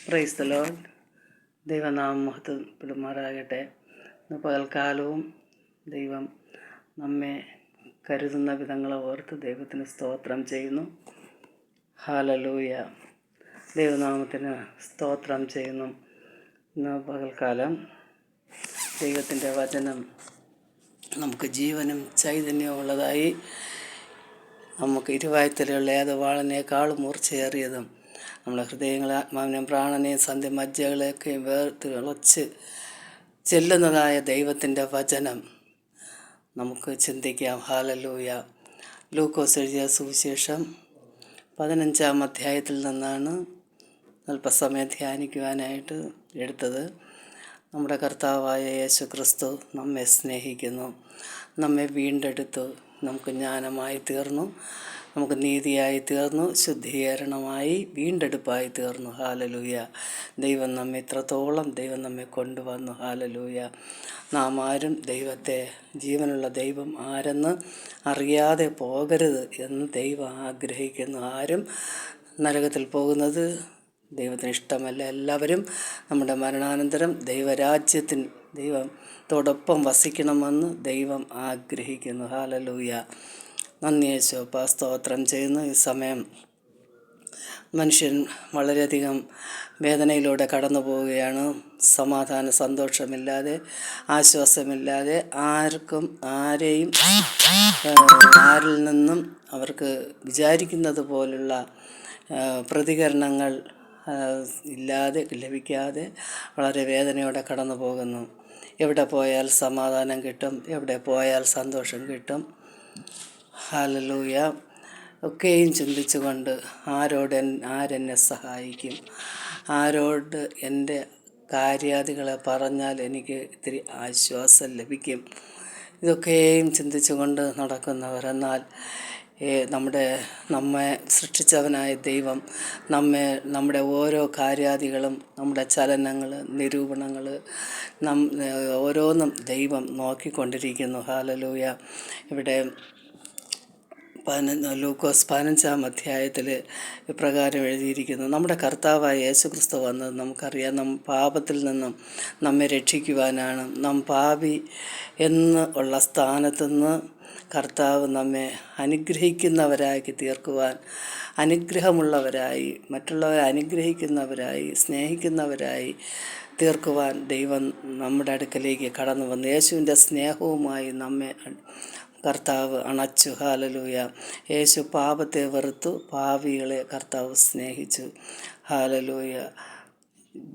Praise the Lord. ദൈവനാമം മഹത്വപ്പെടുമാറാകട്ടെ. ഇന്ന് പകൽക്കാലവും ദൈവം നമ്മെ കരുതുന്ന വിധങ്ങളെ ഓർത്ത് ദൈവത്തിന് സ്തോത്രം ചെയ്യുന്നു. ഹല്ലേലൂയ. ദൈവനാമത്തിന് സ്തോത്രം ചെയ്യുന്നു. ഇന്ന് പകൽക്കാലം ദൈവത്തിൻ്റെ വചനം നമുക്ക് ജീവനും ചൈതന്യവും ഉള്ളതായി, നമുക്ക് ഇരുവായ്ത്തലയുള്ള ഏത് വാളിനേക്കാളും മൂർച്ചയേറിയതും നമ്മുടെ ഹൃദയങ്ങളെ, ആത്മാവിനെയും പ്രാണനെയും സന്ധ്യമജ്ജകളെയൊക്കെയും വേർതിളച്ച് ചെല്ലുന്നതായ ദൈവത്തിൻ്റെ വചനം നമുക്ക് ചിന്തിക്കാം. ഹല്ലേലൂയ. ലൂക്കോസ് എഴുതിയ സുവിശേഷം 15-ാം അധ്യായത്തിൽ നിന്നാണ് അല്പസമയം ധ്യാനിക്കുവാനായിട്ട് എടുത്തത്. നമ്മുടെ കർത്താവായ യേശു ക്രിസ്തു നമ്മെ സ്നേഹിക്കുന്നു, നമ്മെ വീണ്ടെടുത്തു, നമുക്ക് ജ്ഞാനമായി തീർന്നു, നമുക്ക് നീതിയായി തീർന്നു, ശുദ്ധീകരണമായി, വീണ്ടെടുപ്പായി തീർന്നു. ഹല്ലേലൂയ. ദൈവം നമ്മെ ഇത്രത്തോളം ദൈവം നമ്മെ കൊണ്ടുവന്നു. ഹല്ലേലൂയ. നാം ആരും ദൈവത്തെ, ജീവനുള്ള ദൈവം ആരെന്ന് അറിയാതെ പോകരുത് എന്ന് ദൈവം ആഗ്രഹിക്കുന്നു. ആരും നരകത്തിൽ പോകുന്നത് ദൈവത്തിന് ഇഷ്ടമല്ല. എല്ലാവരും നമ്മുടെ മരണാനന്തരം ദൈവത്തോടൊപ്പം വസിക്കണമെന്ന് ദൈവം ആഗ്രഹിക്കുന്നു. ഹല്ലേലൂയ. നന്ദി യേശുവേ, സ്തോത്രം ചെയ്യുന്നു. ഈ സമയം മനുഷ്യൻ വളരെയധികം വേദനയിലൂടെ കടന്നു പോവുകയാണ്. സമാധാന സന്തോഷമില്ലാതെ, ആശ്വാസമില്ലാതെ, ആരിൽ നിന്നും അവർക്ക് വിചാരിക്കുന്നത് പോലുള്ള പ്രതികരണങ്ങൾ ലഭിക്കാതെ വളരെ വേദനയോടെ കടന്നു പോകുന്നു. എവിടെ പോയാൽ സമാധാനം കിട്ടും, എവിടെ പോയാൽ സന്തോഷം കിട്ടും. ഹല്ലേലൂയ. ഒക്കെയും ചിന്തിച്ചുകൊണ്ട് ആരെന്നെ സഹായിക്കും, ആരോട് എൻ്റെ കാര്യാദികളെ പറഞ്ഞാൽ എനിക്ക് ഇത്തിരി ആശ്വാസം ലഭിക്കും, ഇതൊക്കെയും ചിന്തിച്ചുകൊണ്ട് നടക്കുന്നവർ. എന്നാൽ നമ്മെ സൃഷ്ടിച്ചവനായ ദൈവം നമ്മുടെ ഓരോ കാര്യാദികളും, നമ്മുടെ ചലനങ്ങൾ, നിരൂപണങ്ങൾ ഓരോന്നും ദൈവം നോക്കിക്കൊണ്ടിരിക്കുന്നു. ഹല്ലേലൂയ. ഇവിടെ ലൂക്കോസ് 15-ാം അധ്യായത്തിൽ ഇപ്രകാരം എഴുതിയിരിക്കുന്നു. നമ്മുടെ കർത്താവായ യേശു ക്രിസ്തു വന്നത് നമുക്കറിയാം, പാപത്തിൽ നിന്നും നമ്മെ രക്ഷിക്കുവാനാണ്. നാം പാപി എന്ന് ഉള്ള സ്ഥാനത്തുനിന്ന് കർത്താവ് നമ്മെ അനുഗ്രഹിക്കുന്നവരാക്കി തീർക്കുവാൻ, അനുഗ്രഹമുള്ളവരായി, മറ്റുള്ളവരെ അനുഗ്രഹിക്കുന്നവരായി, സ്നേഹിക്കുന്നവരായി തീർക്കുവാൻ ദൈവം നമ്മുടെ അടുക്കലേക്ക് കടന്നു വന്നു. യേശുവിൻ്റെ സ്നേഹവുമായി നമ്മെ കർത്താവ് അണച്ചു. ഹല്ലേലൂയ. യേശു പാപത്തെ വെറുത്തു, പാപികളെ കർത്താവ് സ്നേഹിച്ചു. ഹല്ലേലൂയ.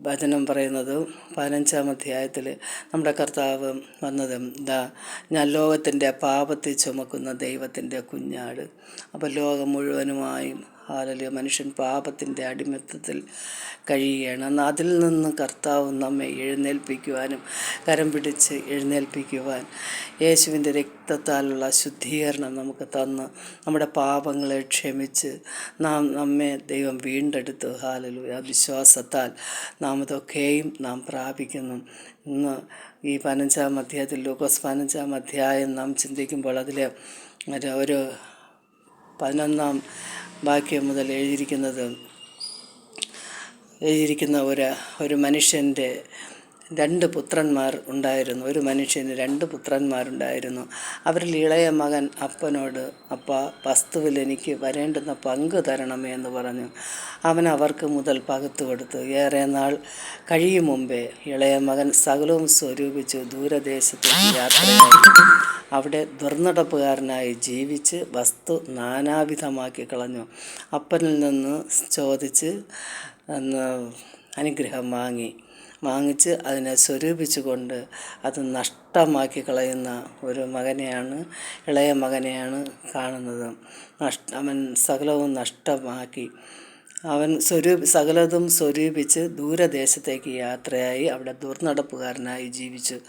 വചനം പറയുന്നത് 15-ാം അധ്യായത്തിൽ നമ്മുടെ കർത്താവ് വന്നത് ഞാൻ ലോകത്തിൻ്റെ പാപത്തെ ചുമക്കുന്ന ദൈവത്തിൻ്റെ കുഞ്ഞാട്. അപ്പോൾ ലോകം മുഴുവനുമായും മനുഷ്യൻ പാപത്തിൻ്റെ അടിമത്തത്തിൽ കഴിയുകയാണ്. എന്നാൽ അതിൽ നിന്ന് കർത്താവ് നമ്മെ എഴുന്നേൽപ്പിക്കുവാനും, കരം പിടിച്ച് എഴുന്നേൽപ്പിക്കുവാൻ യേശുവിൻ്റെ രക്തത്താലുള്ള ശുദ്ധീകരണം നമുക്ക് തന്ന് നമ്മുടെ പാപങ്ങളെ ക്ഷമിച്ച് നമ്മെ ദൈവം വീണ്ടെടുത്തു. ഹല്ലേലൂയ. വിശ്വാസത്താൽ നാം ഇതൊക്കെയും നാം പ്രാപിക്കുന്നു. ഇന്ന് ഈ 15-ാം അധ്യായത്തിൽ, ലൂക്കോസ് 15-ാം അധ്യായം നാം ചിന്തിക്കുമ്പോൾ അതിൽ ഒരു 11-ാം വാക്യം മുതൽ എഴുതിയിരിക്കുന്ന ഒരു മനുഷ്യൻ്റെ 2 പുത്രന്മാർ ഉണ്ടായിരുന്നു. ഒരു മനുഷ്യന് 2 പുത്രന്മാരുണ്ടായിരുന്നു. അവരിൽ ഇളയ മകൻ അപ്പനോട്, അപ്പാ, വസ്തുവിൽ എനിക്ക് വരേണ്ടുന്ന പങ്ക് തരണമേ എന്ന് പറഞ്ഞു. അവൻ അവർക്ക് മുതൽ പകുത്തു കൊടുത്തു. ഏറെ നാൾ കഴിയും മുമ്പേ ഇളയ മകൻ സകലവും സ്വരൂപിച്ചു ദൂരദേശത്തേക്ക് യാത്രയായി. അവിടെ ദുർനടപ്പുകാരനായി ജീവിച്ച് വസ്തു നാനാവിധമാക്കി കളഞ്ഞു. അപ്പനിൽ നിന്ന് ചോദിച്ച് അനുഗ്രഹം വാങ്ങിച്ച് അതിനെ സ്വരൂപിച്ചുകൊണ്ട് അത് നഷ്ടമാക്കി കളയുന്ന ഒരു ഇളയ മകനെയാണ് കാണുന്നത്. അവൻ സകലവും നഷ്ടമാക്കി. അവൻ സകലതും സ്വരൂപിച്ച് ദൂരദേശത്തേക്ക് യാത്രയായി. അവിടെ ദുർനടപ്പുകാരനായി ജീവിച്ചു.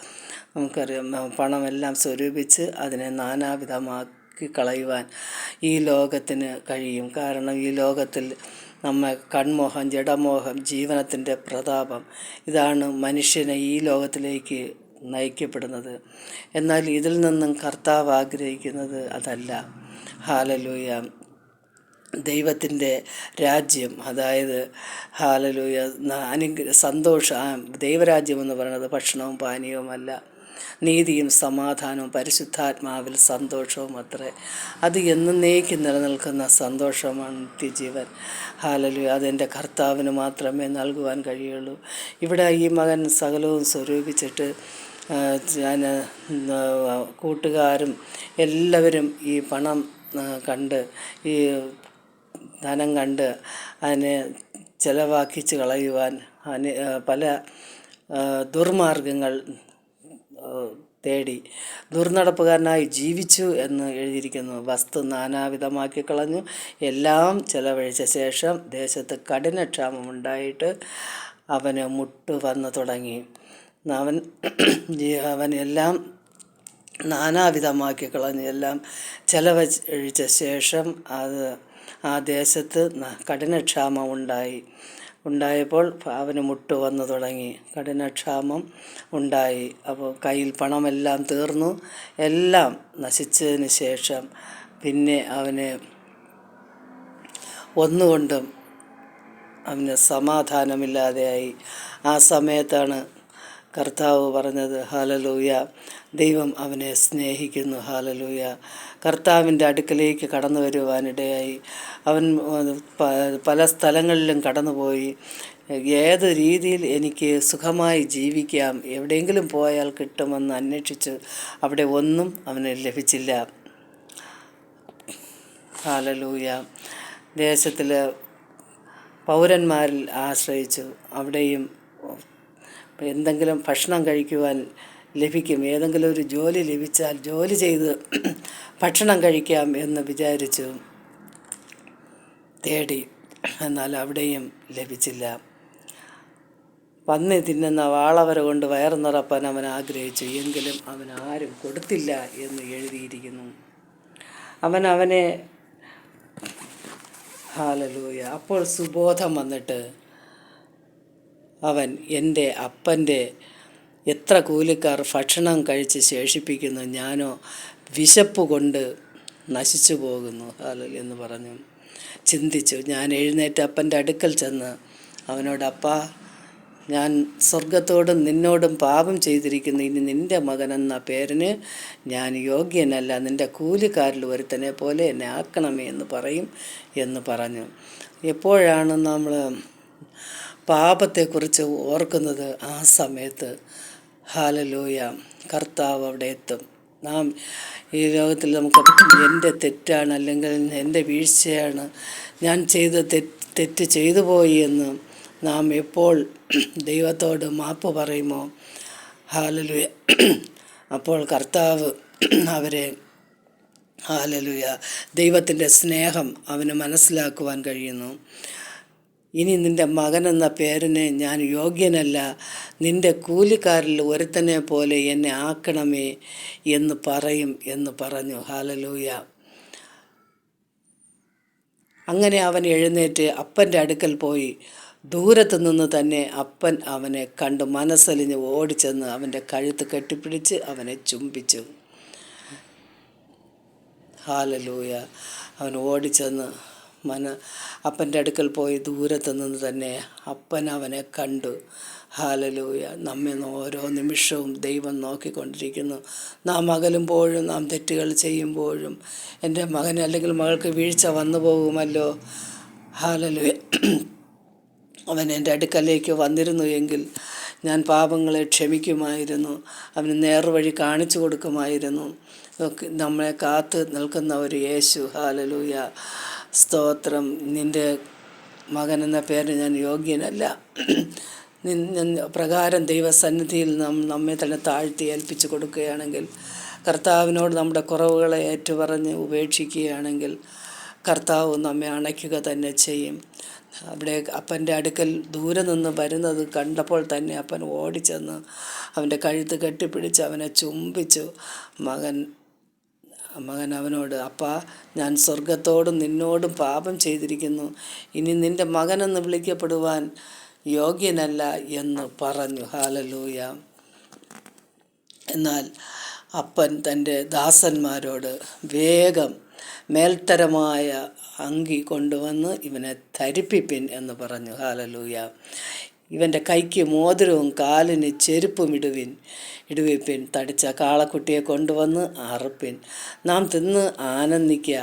നമുക്കറിയാം, പണമെല്ലാം സ്വരൂപിച്ച് അതിനെ നാനാവിധമാക്കി കളയുവാൻ ഈ ലോകത്തിന് കഴിയും. കാരണം ഈ ലോകത്തിൽ കൺമോഹം, ജഡമോഹം, ജീവനത്തിൻ്റെ പ്രതാപം, ഇതാണ് മനുഷ്യനെ ഈ ലോകത്തിലേക്ക് നയിക്കപ്പെടുന്നത്. എന്നാൽ ഇതിൽ നിന്നും കർത്താവ് ആഗ്രഹിക്കുന്നത് അതല്ല. ഹല്ലേലൂയ. ദൈവത്തിൻ്റെ രാജ്യം, അതായത് ഹല്ലേലൂയ, ദൈവരാജ്യം എന്ന് പറയുന്നത് ഭക്ഷണവും പാനീയവുമല്ല, നീതിയും സമാധാനവും പരിശുദ്ധാത്മാവിൽ സന്തോഷവും അത്രേ. അത് എന്നേക്കും നിലനിൽക്കുന്ന സന്തോഷമാണ് നിത്യജീവൻ. ഹല്ലേലൂയ, അതെൻ്റെ കർത്താവിന് മാത്രമേ നൽകുവാൻ കഴിയുള്ളൂ. ഇവിടെ ഈ മകൻ സകലവും സ്വരൂപിച്ചിട്ട് ഞാൻ കൂട്ടുകാരും എല്ലാവരും ഈ പണം കണ്ട്, ഈ ധനം കണ്ട് അതിനെ ചെലവാക്കിച്ച് കളയുവാൻ പല ദുർമാർഗങ്ങൾ തേടി ദുർനടപ്പുകാരനായി ജീവിച്ചു എന്ന് എഴുതിയിരിക്കുന്നു. വസ്തു നാനാവിധമാക്കി കളഞ്ഞു, എല്ലാം ചെലവഴിച്ച ശേഷം ദേശത്ത് കഠിനക്ഷാമമുണ്ടായിട്ട് അവന് മുട്ട് വന്നു തുടങ്ങി. അവൻ എല്ലാം നാനാവിധമാക്കി കളഞ്ഞ് എല്ലാം ചെലവഴിച്ച ശേഷം ആ ദേശത്ത് കഠിനക്ഷാമം ഉണ്ടായപ്പോൾ അവന് മുട്ട് വന്നു തുടങ്ങി, കഠിനക്ഷാമം ഉണ്ടായി. അപ്പോൾ കയ്യിൽ പണമെല്ലാം തീർന്നു. എല്ലാം നശിച്ചതിന് ശേഷം പിന്നെ അവന് ഒന്നുകൊണ്ടും അവന് സമാധാനമില്ലാതെയായി. ആ സമയത്താണ് കർത്താവ് പറഞ്ഞത്, ഹല്ലേലൂയ, ദൈവം അവനെ സ്നേഹിക്കുന്നു. ഹല്ലേലൂയ, കർത്താവിൻ്റെ അടുക്കലേക്ക് കടന്നു വരുവാനിടയായി. അവൻ പല സ്ഥലങ്ങളിലും കടന്നുപോയി. ഏത് രീതിയിൽ എനിക്ക് സുഖമായി ജീവിക്കാം, എവിടെയെങ്കിലും പോയാൽ കിട്ടുമെന്ന് അന്വേഷിച്ചു. അവിടെ ഒന്നും അവന് ലഭിച്ചില്ല. ഹല്ലേലൂയ, ദേശത്തിലെ പൗരന്മാരിൽ ആശ്രയിച്ചു. അവിടെയും എന്തെങ്കിലും ഭക്ഷണം കഴിക്കുവാൻ ലഭിക്കും, ഏതെങ്കിലും ഒരു ജോലി ലഭിച്ചാൽ ജോലി ചെയ്ത് ഭക്ഷണം കഴിക്കാം എന്ന് വിചാരിച്ചു തേടി. എന്നാൽ അവിടെയും ലഭിച്ചില്ല. പന്നി തിന്നുന്ന വാളവര കൊണ്ട് വയറ് നിറപ്പാൻ അവൻ ആഗ്രഹിച്ചു, എങ്കിലും അവൻ ആരും കൊടുത്തില്ല എന്ന് എഴുതിയിരിക്കുന്നു. അവനെ ഹല്ലേലൂയ, അപ്പോൾ സുബോധം വന്നിട്ട് അവൻ, എൻ്റെ അപ്പൻ്റെ എത്ര കൂലിക്കാർ ഭക്ഷണം കഴിച്ച് ശേഷിപ്പിക്കുന്നു, ഞാനോ വിശപ്പ് കൊണ്ട് നശിച്ചു പോകുന്നു എന്ന് പറഞ്ഞു ചിന്തിച്ചു. ഞാൻ എഴുന്നേറ്റ് അപ്പൻ്റെ അടുക്കൽ ചെന്ന് അവനോട്, അപ്പാ, ഞാൻ സ്വർഗത്തോടും നിന്നോടും പാപം ചെയ്തിരിക്കുന്നു. ഇനി നിൻ്റെ മകനെന്ന പേരിന് ഞാൻ യോഗ്യനല്ല. നിൻ്റെ കൂലിക്കാരിൽ ഒരുത്തനെ പോലെ എന്നെ ആക്കണമേ എന്ന് പറയും എന്ന് പറഞ്ഞു. എപ്പോഴാണ് നമ്മൾ പാപത്തെക്കുറിച്ച് ഓർക്കുന്നത്? ആ സമയത്ത് ഹല്ലേലൂയ, കർത്താവ് അവിടെ എത്തും. നാം ഈ ലോകത്തിൽ നമുക്ക് എൻ്റെ തെറ്റാണ്, അല്ലെങ്കിൽ എൻ്റെ വീഴ്ചയാണ്, ഞാൻ ചെയ്ത തെറ്റ് ചെയ്തു പോയി എന്ന് നാം എപ്പോൾ ദൈവത്തോട് മാപ്പ് പറയുമോ, ഹല്ലേലൂയ, അപ്പോൾ കർത്താവ് അവരെ, ഹല്ലേലൂയ, ദൈവത്തിൻ്റെ സ്നേഹം അവന് മനസ്സിലാക്കുവാൻ കഴിയുന്നു. ഇനി നിൻ്റെ മകനെന്ന പേരിന് ഞാൻ യോഗ്യനല്ല, നിൻ്റെ കൂലിക്കാരിൽ ഒരുത്തനെ പോലെ എന്നെ ആക്കണമേ എന്ന് പറയും എന്ന് പറഞ്ഞു. ഹല്ലേലൂയ. അങ്ങനെ അവൻ എഴുന്നേറ്റ് അപ്പൻ്റെ അടുക്കൽ പോയി. ദൂരത്തു നിന്ന് തന്നെ അപ്പൻ അവനെ കണ്ട് മനസ്സലിഞ്ഞ് ഓടിച്ചെന്ന് അവൻ്റെ കഴുത്ത് കെട്ടിപ്പിടിച്ച് അവനെ ചുംബിച്ചു. ഹല്ലേലൂയ. അവൻ ഓടിച്ചെന്ന് അപ്പൻ്റെ അടുക്കൽ പോയി. ദൂരത്തു നിന്ന് തന്നെ അപ്പൻ അവനെ കണ്ടു. ഹല്ലേലൂയ. നമ്മെ ഓരോ നിമിഷവും ദൈവം നോക്കിക്കൊണ്ടിരിക്കുന്നു. നാം അകലുമ്പോഴും നാം തെറ്റുകൾ ചെയ്യുമ്പോഴും എൻ്റെ മകന് അല്ലെങ്കിൽ മകൾക്ക് വീഴ്ച വന്നു പോകുമല്ലോ. ഹല്ലേലൂയ. അവൻ എൻ്റെ അടുക്കലേക്ക് വന്നിരുന്നു എങ്കിൽ ഞാൻ പാപങ്ങളെ ക്ഷമിക്കുമായിരുന്നു, അവന് നേർവഴി കാണിച്ചു കൊടുക്കുമായിരുന്നു. നമ്മളെ കാത്ത് നിൽക്കുന്ന ഒരു യേശു. ഹല്ലേലൂയ, സ്തോത്രം. നിൻ്റെ മകനെന്ന പേര് ഞാൻ യോഗ്യനല്ല പ്രകാരം ദൈവസന്നിധിയിൽ നമ്മെ തന്നെ താഴ്ത്തി ഏൽപ്പിച്ചു കൊടുക്കുകയാണെങ്കിൽ, കർത്താവിനോട് നമ്മുടെ കുറവുകളെ ഏറ്റുപറഞ്ഞ് ഉപേക്ഷിക്കുകയാണെങ്കിൽ കർത്താവ് നമ്മെ അണയ്ക്കുക തന്നെ ചെയ്യും. അവിടെ അപ്പൻ്റെ അടുക്കൽ ദൂരെ നിന്ന് വരുന്നത് കണ്ടപ്പോൾ തന്നെ അപ്പൻ ഓടിച്ചെന്ന് അവൻ്റെ കഴുത്ത് കെട്ടിപ്പിടിച്ച് അവനെ ചുംബിച്ചു. മകൻ അവനോട്, അപ്പാ, ഞാൻ സ്വർഗത്തോടും നിന്നോടും പാപം ചെയ്തിരിക്കുന്നു, ഇനി നിൻ്റെ മകനെന്ന് വിളിക്കപ്പെടുവാൻ യോഗ്യനല്ല എന്ന് പറഞ്ഞു. ഹല്ലേലൂയ. എന്നാൽ അപ്പൻ തൻ്റെ ദാസന്മാരോട് വേഗം മേൽത്തരമായ അങ്കി കൊണ്ടുവന്ന് ഇവനെ ധരിപ്പിപ്പിൻ എന്ന് പറഞ്ഞു. ഹല്ലേലൂയ. ഇവൻ്റെ കൈക്ക് മോതിരവും കാലിന് ചെരുപ്പും ഇടുവിപ്പിൻ. തടിച്ച കാളക്കുട്ടിയെ കൊണ്ടുവന്ന് അറുപ്പിൻ. നാം തിന്ന് ആനന്ദിക്കുക.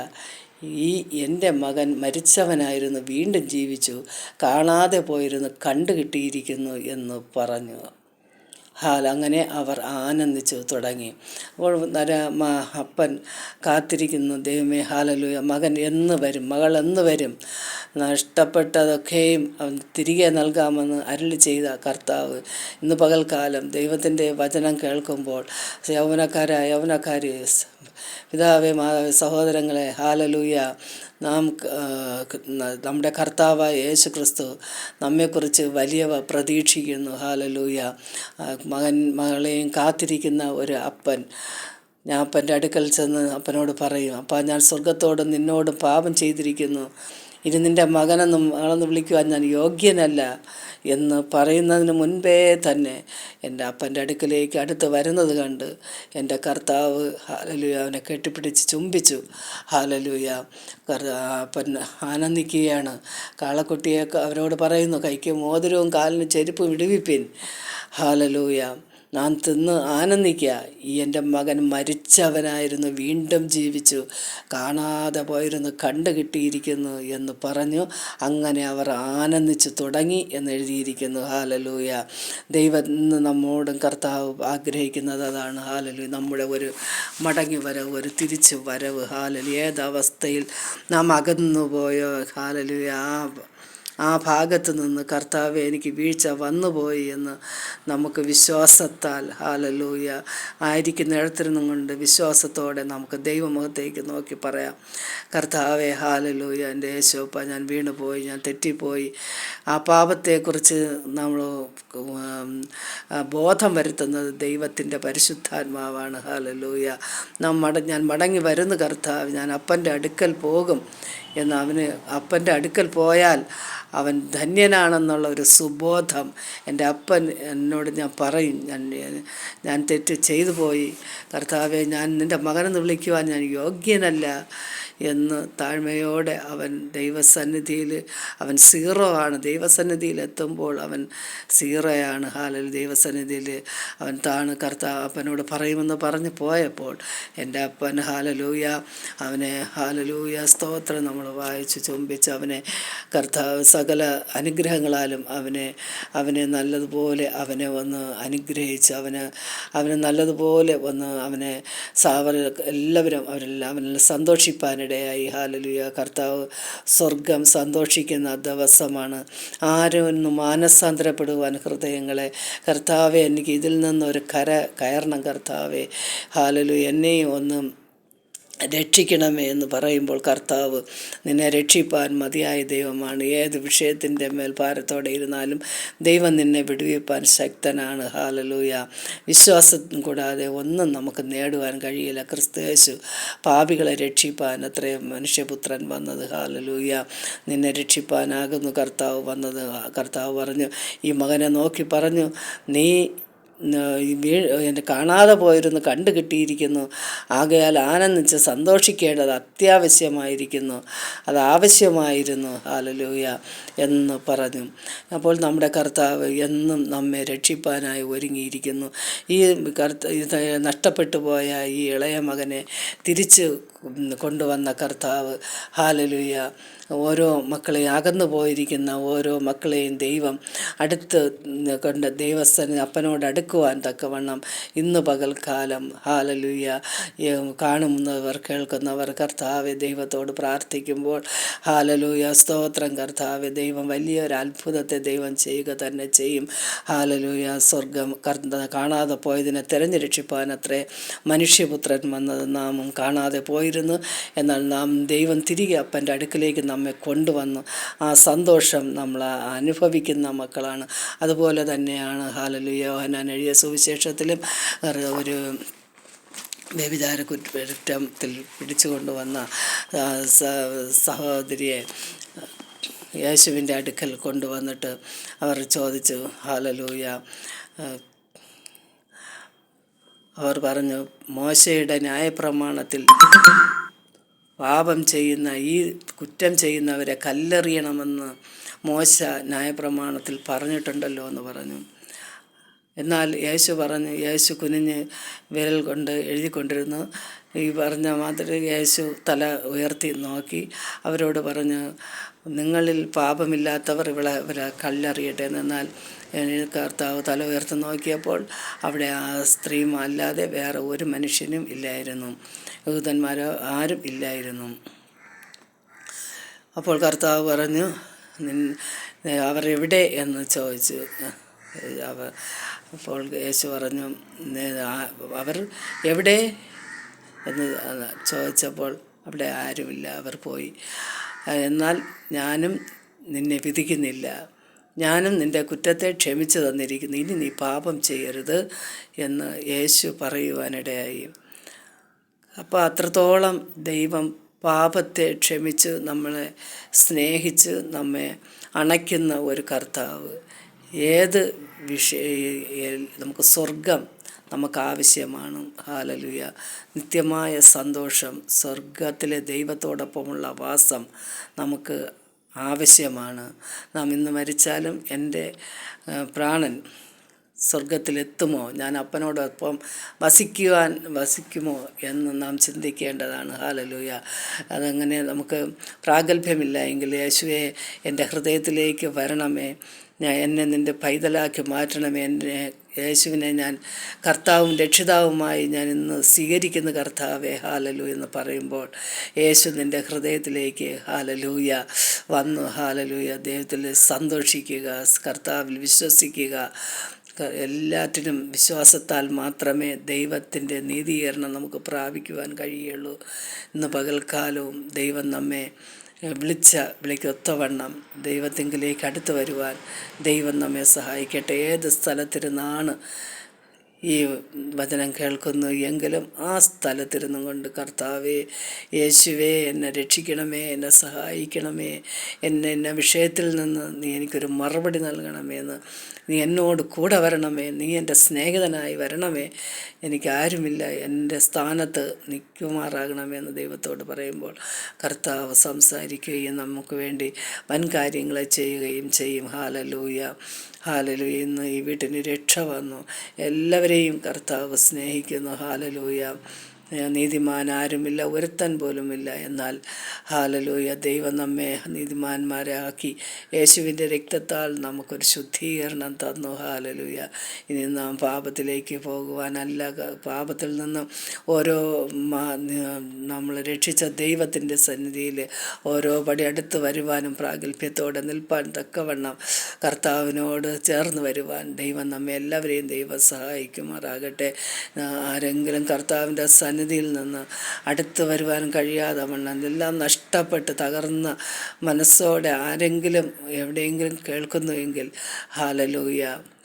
ഈ എൻ്റെ മകൻ മരിച്ചവനായിരുന്നു, വീണ്ടും ജീവിച്ചു, കാണാതെ പോയിരുന്നു, കണ്ടു കിട്ടിയിരിക്കുന്നു എന്ന് പറഞ്ഞു. അങ്ങനെ അവർ ആനന്ദിച്ചു തുടങ്ങി. അപ്പോൾ അപ്പൻ കാത്തിരിക്കുന്നു, ദൈവമേ ഹല്ലേലൂയ, മകൻ എന്ന് വരും, മകൾ എന്ന് വരും, നഷ്ടപ്പെട്ടതൊക്കെയും അവൻ തിരികെ നൽകാമെന്ന് അരുളി ചെയ്ത കർത്താവ് ഇന്ന് പകൽക്കാലം ദൈവത്തിൻ്റെ വചനം കേൾക്കുമ്പോൾ യൗവനക്കാരി, പിതാവേ, മാതാവേ, സഹോദരങ്ങളെ, ഹല്ലേലൂയ, നമ്മുടെ കർത്താവായ യേശു ക്രിസ്തു നമ്മെക്കുറിച്ച് വലിയവ പ്രതീക്ഷിക്കുന്നു. ഹല്ലേലൂയ. മകളെയും കാത്തിരിക്കുന്ന ഒരു അപ്പൻ. ഞാൻ അപ്പൻ്റെ അടുക്കൽ ചെന്ന് അപ്പനോട് പറയും, അപ്പാ, ഞാൻ സ്വർഗത്തോടും നിന്നോടും പാപം ചെയ്തിരിക്കുന്നു, ഇനി നിൻ്റെ മകനെന്നും മകളെന്ന് വിളിക്കുവാൻ ഞാൻ യോഗ്യനല്ല എന്ന് പറയുന്നതിന് മുൻപേ തന്നെ എൻ്റെ അപ്പൻ്റെ അടുക്കലേക്ക് അടുത്ത് വരുന്നത് കണ്ട് എൻ്റെ കർത്താവ് ഹല്ലേലൂയ അവനെ കെട്ടിപ്പിടിച്ച് ചുംബിച്ചു. ഹല്ലേലൂയ. അപ്പൻ ആനന്ദിക്കുകയാണ്. കാളക്കുട്ടിയെ അവരോട് പറയുന്നു, കൈക്ക് മോതിരവും കാലിന് ചെരുപ്പും ഇടുവിപ്പിൻ. ഹല്ലേലൂയ. നാം തിന്ന് ആനന്ദിക്കുക. ഈ എൻ്റെ മകൻ മരിച്ചവനായിരുന്നു, വീണ്ടും ജീവിച്ചു, കാണാതെ പോയിരുന്നു, കണ്ടു കിട്ടിയിരിക്കുന്നു എന്ന് പറഞ്ഞു. അങ്ങനെ അവർ ആനന്ദിച്ചു തുടങ്ങി എന്നെഴുതിയിരിക്കുന്നു. ഹല്ലേലൂയ. ദൈവം ഇന്ന് നമ്മോടും കർത്താവ് ആഗ്രഹിക്കുന്നത് അതാണ്. ഹല്ലേലൂയ. നമ്മുടെ ഒരു മടങ്ങി വരവ്, ഒരു തിരിച്ചു വരവ്. ഹല്ലേലൂയ. ഏതവസ്ഥയിൽ നാം അകന്നുപോയോ, ഹല്ലേലൂയ, ആ ഭാഗത്ത് നിന്ന് കർത്താവേ, എനിക്ക് വീഴ്ച വന്നുപോയി എന്ന് നമുക്ക് വിശ്വാസത്താൽ, ഹല്ലേലൂയ, ആയിരിക്കുന്ന ഇടത്തിരുന്നും കൊണ്ട് വിശ്വാസത്തോടെ നമുക്ക് ദൈവമുഖത്തേക്ക് നോക്കി പറയാം, കർത്താവേ, ഹല്ലേലൂയ, എൻ്റെ യേശുവപ്പ, ഞാൻ വീണുപോയി, ഞാൻ തെറ്റിപ്പോയി. ആ പാപത്തെക്കുറിച്ച് നമ്മൾ ബോധം വരുത്തുന്നത് ദൈവത്തിൻ്റെ പരിശുദ്ധാത്മാവാണ്. ഹല്ലേലൂയ. ഞാൻ മടങ്ങി വരുന്നു കർത്താവ്, ഞാൻ അപ്പൻ്റെ അടുക്കൽ പോകും എന്ന് അപ്പൻ്റെ അടുക്കൽ പോയാൽ അവൻ ധന്യനാണെന്നുള്ള ഒരു സുബോധം എൻ്റെ അപ്പൻ എന്നോട് ഞാൻ പറയും, ഞാൻ തെറ്റ് ചെയ്തു പോയി കർത്താവെ, ഞാൻ നിൻ്റെ മകനെന്ന് വിളിക്കുവാൻ ഞാൻ യോഗ്യനല്ല എന്ന് താഴ്മയോടെ അവൻ ദൈവസന്നിധിയിൽ, അവൻ സീറോ ആണ്. ദൈവസന്നിധിയിൽ എത്തുമ്പോൾ അവൻ സീറോയാണ്. ഹല്ലേലൂയ. ദൈവസന്നിധിയിൽ അവൻ അപ്പനോട് പറയുമെന്ന് പറഞ്ഞ് പോയപ്പോൾ എൻ്റെ അപ്പൻ, ഹല്ലേലൂയ, അവനെ, ഹല്ലേലൂയ, സ്തോത്രം, നമ്മൾ വായിച്ച് ചുംബിച്ച് അവനെ കർത്താവ് സകല അനുഗ്രഹങ്ങളാലും അവനെ നല്ലതുപോലെ അവനെ വന്ന് അനുഗ്രഹിച്ച് അവനെ നല്ലതുപോലെ വന്ന് അവനെല്ലാം സന്തോഷിപ്പാനിടയായി. ഹല്ലേലൂയ. കർത്താവ് സ്വർഗം സന്തോഷിക്കുന്ന ദിവസമാണ്. ആരൊന്നും മാനസാന്തരപ്പെടുവാൻ ഹൃദയങ്ങളെ, കർത്താവെ, എനിക്ക് ഇതിൽ നിന്നൊരു കയറണം കർത്താവെ, ഹല്ലേലൂയ, എന്നെയും ഒന്ന് രക്ഷിക്കണമേ എന്ന് പറയുമ്പോൾ കർത്താവ് നിന്നെ രക്ഷിപ്പാൻ മതിയായ ദൈവമാണ്. ഏത് വിഷയത്തിൻ്റെ മേൽ ഭാരത്തോടെ ഇരുന്നാലും ദൈവം നിന്നെ വിടുവിപ്പാൻ ശക്തനാണ്. ഹല്ലേലൂയ. വിശ്വാസം കൂടാതെ ഒന്നും നമുക്ക് നേടുവാൻ കഴിയില്ല. ക്രിസ്തുയേശു പാപികളെ രക്ഷിപ്പാൻ അത്രയും മനുഷ്യപുത്രൻ വന്നത്. ഹല്ലേലൂയ. നിന്നെ രക്ഷിപ്പാനാകുന്നു കർത്താവ് വന്നത്. കർത്താവ് പറഞ്ഞു, ഈ മകനെ നോക്കി പറഞ്ഞു, നീ എൻ്റെ കാണാതെ പോയിരുന്നു, കണ്ടു കിട്ടിയിരിക്കുന്നു, ആകയാൽ ആനന്ദിച്ച് സന്തോഷിക്കേണ്ടത് അത്യാവശ്യമായിരിക്കുന്നു, അത് ആവശ്യമായിരുന്നു. ഹല്ലേലൂയ എന്ന് പറഞ്ഞു. അപ്പോൾ നമ്മുടെ കർത്താവ് എന്നും നമ്മെ രക്ഷിപ്പാനായി ഒരുങ്ങിയിരിക്കുന്നു. നഷ്ടപ്പെട്ടു പോയ ഈ ഇളയ മകനെ തിരിച്ച് കൊണ്ടുവന്ന കർത്താവ്, ഹല്ലേലൂയ, ഓരോ മക്കളെയും, അകന്നു പോയിരിക്കുന്ന ഓരോ മക്കളെയും ദൈവം അടുത്ത് കൊണ്ട് അപ്പനോട് അടുക്കുവാൻ തക്കവണ്ണം ഇന്ന് പകൽക്കാലം, ഹല്ലേലൂയ, കാണുന്നവർ, കേൾക്കുന്നവർ കർത്താവെ ദൈവത്തോട് പ്രാർത്ഥിക്കുമ്പോൾ, ഹല്ലേലൂയ, സ്തോത്രം കർത്താവെ, ദൈവം വലിയൊരു അത്ഭുതത്തെ ദൈവം ചെയ്യുക തന്നെ ചെയ്യും. ഹല്ലേലൂയ. സ്വർഗം കാണാതെ പോയതിനെ തിരഞ്ഞുരക്ഷിപ്പാൻ അത്രേ മനുഷ്യപുത്രൻ വന്നത്. നാമും കാണാതെ പോയിരുന്നു, എന്നാൽ ദൈവം തിരികെ അപ്പൻ്റെ അടുക്കിലേക്ക് നമ്മെ കൊണ്ടുവന്നു. ആ സന്തോഷം നമ്മൾ അനുഭവിക്കുന്ന മക്കളാണ്. അതുപോലെ തന്നെയാണ്, ഹല്ലേലൂയ, യോഹന്നാൻ എഴുതിയ സുവിശേഷത്തിലും ഒരു വ്യഭിചാര കുറ്റത്തിൽ പിടിച്ചു കൊണ്ടുവന്ന സഹോദരിയെ യേശുവിൻ്റെ അടുക്കൽ കൊണ്ടുവന്നിട്ട് അവർ ചോദിച്ചു, ഹല്ലേലൂയ, അവർ പറഞ്ഞു, മോശയുടെ ന്യായപ്രമാണത്തിൽ പാപം ചെയ്യുന്ന ഈ കുറ്റം ചെയ്യുന്നവരെ കല്ലെറിയണമെന്ന് മോശ ന്യായപ്രമാണത്തിൽ പറഞ്ഞിട്ടുണ്ടല്ലോ എന്ന് പറഞ്ഞു. എന്നാൽ യേശു കുനിഞ്ഞ് വിരൽ കൊണ്ട് എഴുതിക്കൊണ്ടിരുന്നു. ഈ പറഞ്ഞ മാതിരി യേശു തല ഉയർത്തി നോക്കി അവരോട് പറഞ്ഞു, നിങ്ങളിൽ പാപമില്ലാത്തവർ ഇവരെ കല്ലെറിയട്ടെ. എന്നാൽ കർത്താവ് തല ഉയർത്തി നോക്കിയപ്പോൾ അവിടെ ആ സ്ത്രീ അല്ലാതെ വേറെ ഒരു മനുഷ്യനും ഇല്ലായിരുന്നു, യഹൂദന്മാരോ ആരും ഇല്ലായിരുന്നു. അപ്പോൾ കർത്താവ് പറഞ്ഞു, അവർ എവിടെ എന്ന് ചോദിച്ചു. അപ്പോൾ യേശു പറഞ്ഞു, അവർ എവിടെ എന്ന് ചോദിച്ചപ്പോൾ അവിടെ ആരുമില്ല, അവർ പോയി. എന്നാൽ ഞാനും നിന്നെ വിധിക്കുന്നില്ല, ഞാനും നിൻ്റെ കുറ്റത്തെ ക്ഷമിച്ചു തന്നിരിക്കുന്നു, ഇനി നീ പാപം ചെയ്യരുത് എന്ന് യേശു പറയുവാനിടയായി. അപ്പോൾ അത്രത്തോളം ദൈവം പാപത്തെ ക്ഷമിച്ച് നമ്മളെ സ്നേഹിച്ച് നമ്മെ അണയ്ക്കുന്ന ഒരു കർത്താവ്. ഏത് നമുക്ക് സ്വർഗം നമുക്ക് ആവശ്യമാണ്. ഹല്ലേലൂയ. നിത്യമായ സന്തോഷം, സ്വർഗത്തിലെ ദൈവത്തോടൊപ്പമുള്ള വാസം നമുക്ക് ആവശ്യമാണ്. നാം ഇന്ന് മരിച്ചാലും എൻ്റെ പ്രാണൻ സ്വർഗത്തിലെത്തുമോ, ഞാൻ അപ്പനോടൊപ്പം വസിക്കുമോ എന്ന് നാം ചിന്തിക്കേണ്ടതാണ്. ഹല്ലേലൂയ. അതങ്ങനെ നമുക്ക് പ്രാഗൽഭ്യമില്ല എങ്കിൽ, യേശുവേ എൻ്റെ ഹൃദയത്തിലേക്ക് വരണമേ, എന്നെ നിൻ്റെ പൈതലാക്കി മാറ്റണമേ, യേശുവിനെ ഞാൻ കർത്താവും രക്ഷിതാവുമായി ഞാൻ ഇന്ന് സ്വീകരിക്കുന്ന കർത്താവേ, ഹല്ലേലൂയ എന്ന് പറയുമ്പോൾ യേശു നിൻ്റെ ഹൃദയത്തിലേക്ക് ഹല്ലേലൂയ വന്നു. ഹല്ലേലൂയ. ദൈവത്തിൽ സന്തോഷിക്കുക, കർത്താവിൽ വിശ്വസിക്കുക. എല്ലാറ്റിനും വിശ്വാസത്താൽ മാത്രമേ ദൈവത്തിൻ്റെ നീതീകരണം നമുക്ക് പ്രാപിക്കുവാൻ കഴിയുള്ളൂ. ഇന്ന് പകൽക്കാലവും ദൈവം നമ്മെ വിളിക്കൊത്തവണ്ണം ദൈവത്തിങ്കിലേക്ക് അടുത്ത് വരുവാൻ ദൈവം നമ്മെ സഹായിക്കട്ടെ. ഏത് സ്ഥലത്തിരുന്നാണ് ഈ വചനം കേൾക്കുന്നു എങ്കിലും ആ സ്ഥലത്തിരുന്നും കൊണ്ട്, കർത്താവേ, യേശുവേ, എന്നെ രക്ഷിക്കണമേ, എന്നെ സഹായിക്കണമേ, എന്നെ വിഷയത്തിൽ നിന്ന് നീ എനിക്കൊരു മറുപടി നൽകണമേ എന്ന്, നീ എന്നോട് കൂടെ വരണമേ, നീ എൻ്റെ സ്നേഹിതനായി വരണമേ, എനിക്കാരുമില്ല, എൻ്റെ സ്ഥാനത്ത് നിൽക്കുമാറാകണമേ എന്ന് ദൈവത്തോട് പറയുമ്പോൾ കർത്താവ് സംസാരിക്കുകയും നമുക്ക് വേണ്ടി വൻ കാര്യങ്ങളെ ചെയ്യുകയും ചെയ്യും. ഹല്ലേലൂയ. ഹല്ലേലൂയ. ഇന്ന് ഈ വീട്ടിന് രക്ഷ വന്നു. എല്ലാവരെയും കർത്താവ് സ്നേഹിക്കുന്നു. ഹല്ലേലൂയ. നീതിമാൻ ആരുമില്ല, ഒരുത്തൻ പോലുമില്ല. എന്നാൽ ഹല്ലേലൂയ, ദൈവം നമ്മെ നീതിമാന്മാരെ ആക്കി യേശുവിൻ്റെ രക്തത്താൽ നമുക്കൊരു ശുദ്ധീകരണം തന്നു. ഹല്ലേലൂയ. ഇനി നാം പാപത്തിലേക്ക് പോകുവാനല്ല, പാപത്തിൽ നിന്നും നമ്മൾ രക്ഷിച്ച ദൈവത്തിൻ്റെ സന്നിധിയിൽ ഓരോ പടി അടുത്ത് വരുവാനും പ്രാഗൽഭ്യത്തോടെ നിൽപ്പാൻ തക്കവണ്ണം കർത്താവിനോട് ചേർന്ന് വരുവാൻ ദൈവം നമ്മെ എല്ലാവരെയും ദൈവം സഹായിക്കുമാറാകട്ടെ. ആരെങ്കിലും കർത്താവിൻ്റെ സന്നിധിയിൽ നിന്ന് അടുത്ത് വരുവാൻ കഴിയാതെ വണ്ണം എല്ലാം നഷ്ടപ്പെട്ട് തകർന്ന മനസ്സോടെ ആരെങ്കിലും എവിടെയെങ്കിലും കേൾക്കുന്നുവെങ്കിൽ, ഹല്ലേലൂയ,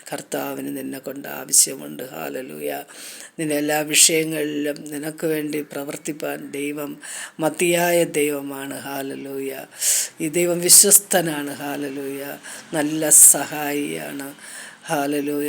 കർത്താവിന് നിന്നെ കൊണ്ട് ആവശ്യമുണ്ട്. ഹല്ലേലൂയ. നിന്റെ എല്ലാ വിഷയങ്ങളിലും നിനക്ക് വേണ്ടി പ്രവർത്തിപ്പാൻ ദൈവം മതിയായ ദൈവമാണ്. ഹല്ലേലൂയ. ഈ ദൈവം വിശ്വസ്തനാണ്. ഹല്ലേലൂയ. നല്ല സഹായിയാണ്. ഹല്ലേലൂയ.